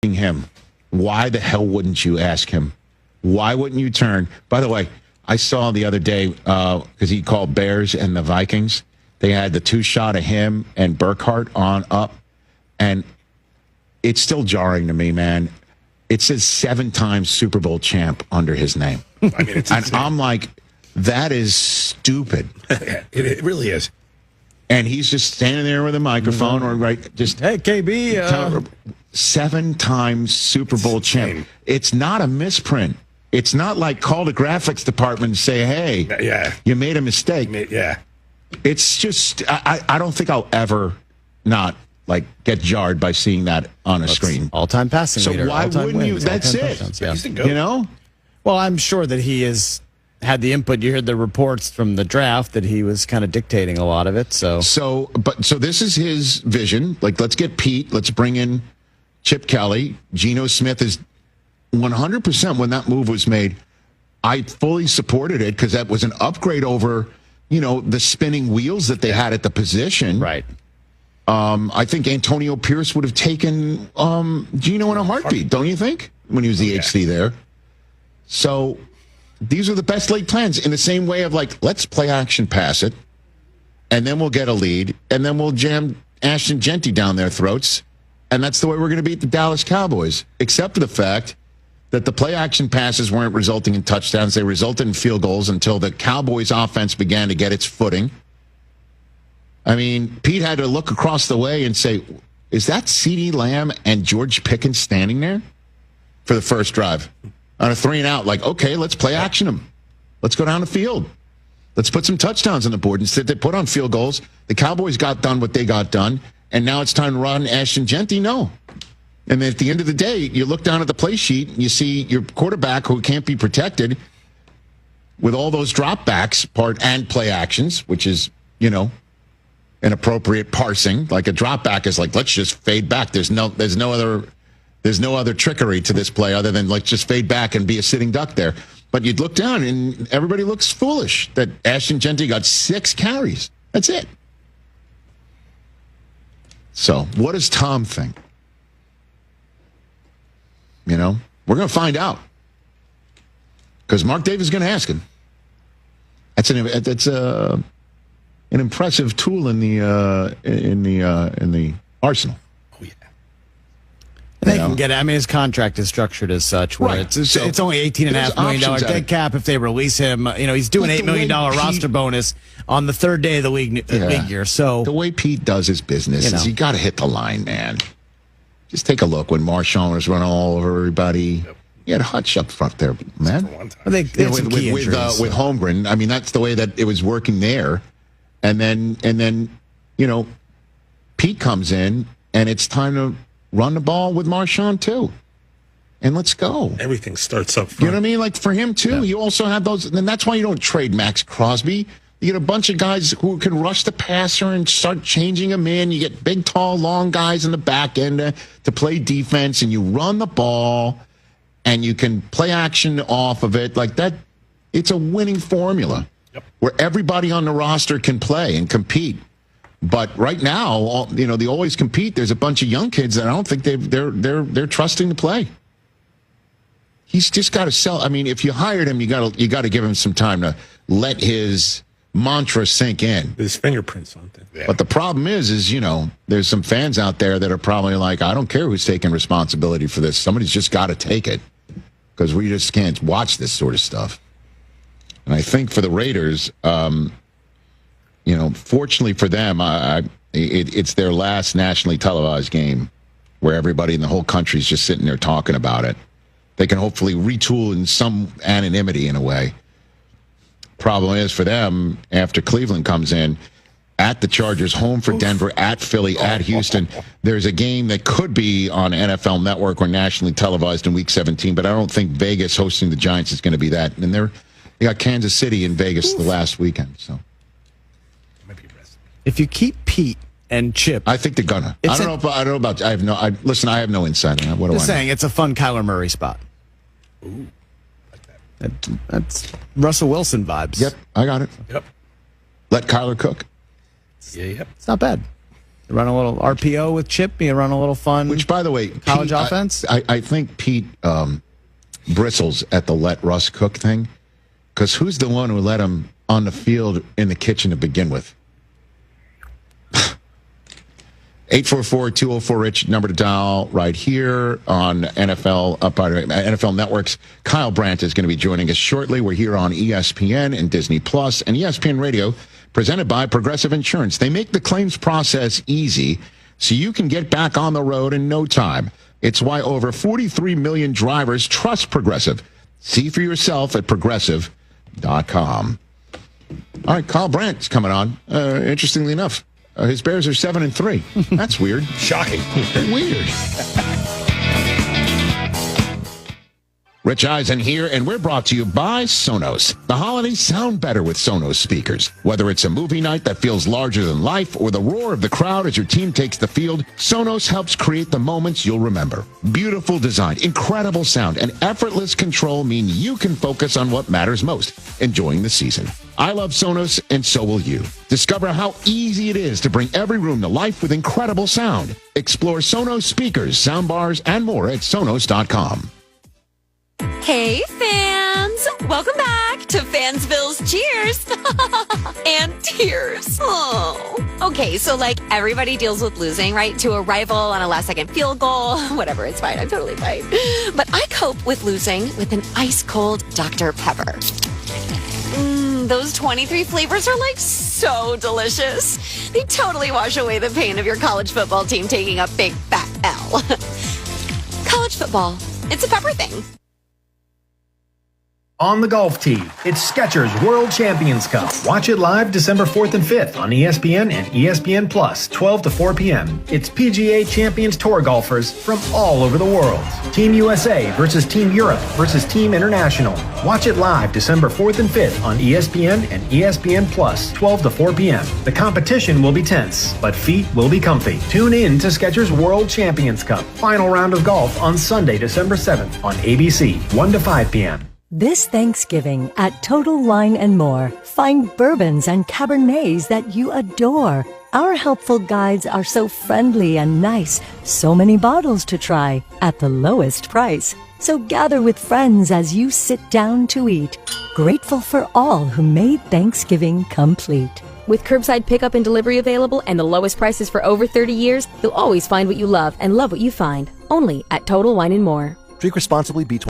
him. Why the hell wouldn't you ask him? Why wouldn't you turn? By the way, I saw the other day, because he called Bears and the Vikings, they had the 2-shot of him and Burkhardt on up, and it's still jarring to me, man. It says 7-time Super Bowl champ under his name. I mean, it's and I'm like, that is stupid. It really is. And he's just standing there with a microphone, or just hey KB, 7-time Super Bowl champ. It's not a misprint. It's not like call the graphics department and say, hey, you made a mistake. It's just, I don't think I'll ever not get jarred by seeing that on a screen. All-time passing leader. So why wouldn't wins, you? That's it. You know? Well, I'm sure that he has had the input. You heard the reports from the draft that he was kind of dictating a lot of it. So this is his vision. Let's get Pete. Let's bring in Chip Kelly. Geno Smith is 100% when that move was made. I fully supported it because that was an upgrade over, the spinning wheels that they had at the position. Right. I think Antonio Pierce would have taken Geno in a heartbeat, don't you think? When he was the HC there. So these are the best laid plans in the same way of let's play action pass it, and then we'll get a lead, and then we'll jam Ashton Genty down their throats, and that's the way we're going to beat the Dallas Cowboys, except for the fact that the play action passes weren't resulting in touchdowns. They resulted in field goals until the Cowboys offense began to get its footing. I mean, Pete had to look across the way and say, is that CeeDee Lamb and George Pickens standing there for the first drive? On a 3-and-out, okay, let's play action them. Let's go down the field. Let's put some touchdowns on the board. Instead, they put on field goals. The Cowboys got done what they got done, and now it's time to run Ashton Genty? No. And then at the end of the day, you look down at the play sheet, and you see your quarterback who can't be protected with all those dropbacks and play actions, which is, an appropriate parsing. Like a drop back is let's just fade back. There's no other trickery to this play other than let's just fade back and be a sitting duck there. But you'd look down and everybody looks foolish that Ashton Genty got 6 carries. That's it. So what does Tom think? We're going to find out because Mark Davis is going to ask him. That's an impressive tool in the arsenal. Oh yeah, and they can get it. I mean, his contract is structured as such where it's only $18.5 million dead cap if they release him. He's doing $8 million roster bonus on the 3rd day of the league year. So the way Pete does his business is you got to hit the line, man. Just take a look when Marshawn was running all over everybody. He had Hutch up front there, man. Well, they had some key injuries, with Holmgren. I mean, that's the way that it was working there. And then, Pete comes in, and it's time to run the ball with Marshawn, too. And let's go. Everything starts up front. You know what I mean? For him, too, he also had those. And that's why you don't trade Max Crosby. You get a bunch of guys who can rush the passer and start changing them in. You get big, tall, long guys in the back end to play defense, and you run the ball, and you can play action off of it. Like that, it's a winning formula. Where everybody on the roster can play and compete. But right now, they always compete. There's a bunch of young kids that I don't think they're trusting to play. He's just got to sell. I mean, if you hired him, you got to give him some time to let his mantra sink in. His fingerprints on things. Yeah. But the problem is there's some fans out there that are probably like, I don't care who's taking responsibility for this. Somebody's just got to take it because we just can't watch this sort of stuff. And I think for the Raiders, fortunately for them, it's their last nationally televised game where everybody in the whole country is just sitting there talking about it. They can hopefully retool in some anonymity in a way. Problem is for them, after Cleveland comes in, at the Chargers, home for Denver, at Philly, at Houston, there's a game that could be on NFL Network or nationally televised in Week 17, but I don't think Vegas hosting the Giants is going to be that. And they got Kansas City in Vegas the last weekend. So, if you keep Pete and Chip, I think they're gonna. I don't know about. I have no insight on that. What do I know? Saying it's a fun Kyler Murray spot. Ooh, like that. That's Russell Wilson vibes. Yep, I got it. Yep. Let Kyler cook. Yeah, yep. It's not bad. You run a little RPO with Chip. You run a little fun. Which, by the way, college Pete, offense. I think Pete bristles at the let Russ cook thing, because who's the one who let him on the field in the kitchen to begin with? 844-204-RICH, number to dial right here on NFL Networks. Kyle Brandt is going to be joining us shortly. We're here on ESPN and Disney Plus and ESPN Radio, presented by Progressive Insurance. They make the claims process easy so you can get back on the road in no time. It's why over 43 million drivers trust Progressive. See for yourself at progressive.com. All right, Kyle Brandt's coming on. Interestingly enough, his Bears are 7-3. That's weird. Shocking. Weird. Rich Eisen here, and we're brought to you by Sonos. The holidays sound better with Sonos speakers. Whether it's a movie night that feels larger than life or the roar of the crowd as your team takes the field, Sonos helps create the moments you'll remember. Beautiful design, incredible sound, and effortless control mean you can focus on what matters most, enjoying the season. I love Sonos, and so will you. Discover how easy it is to bring every room to life with incredible sound. Explore Sonos speakers, soundbars, and more at Sonos.com. Hey, fans! Welcome back to Fansville's Cheers and Tears. Oh. Okay, so like everybody deals with losing, right? To a rival on a last-second field goal. Whatever, it's fine. I'm totally fine. But I cope with losing with an ice-cold Dr. Pepper. Those 23 flavors are like so delicious. They totally wash away the pain of your college football team taking a big fat L. College football, it's a pepper thing. On the golf tee, it's Skechers World Champions Cup. Watch it live December 4th and 5th on ESPN and ESPN Plus, 12 to 4 p.m. It's PGA Champions Tour golfers from all over the world. Team USA versus Team Europe versus Team International. Watch it live December 4th and 5th on ESPN and ESPN Plus, 12 to 4 p.m. The competition will be tense, but feet will be comfy. Tune in to Skechers World Champions Cup. Final round of golf on Sunday, December 7th on ABC, 1 to 5 p.m. This Thanksgiving at Total Wine & More, find bourbons and Cabernets that you adore. Our helpful guides are so friendly and nice, so many bottles to try at the lowest price. So gather with friends as you sit down to eat, grateful for all who made Thanksgiving complete. With curbside pickup and delivery available and the lowest prices for over 30 years, you'll always find what you love and love what you find. Only at Total Wine & More. Drink responsibly, B20.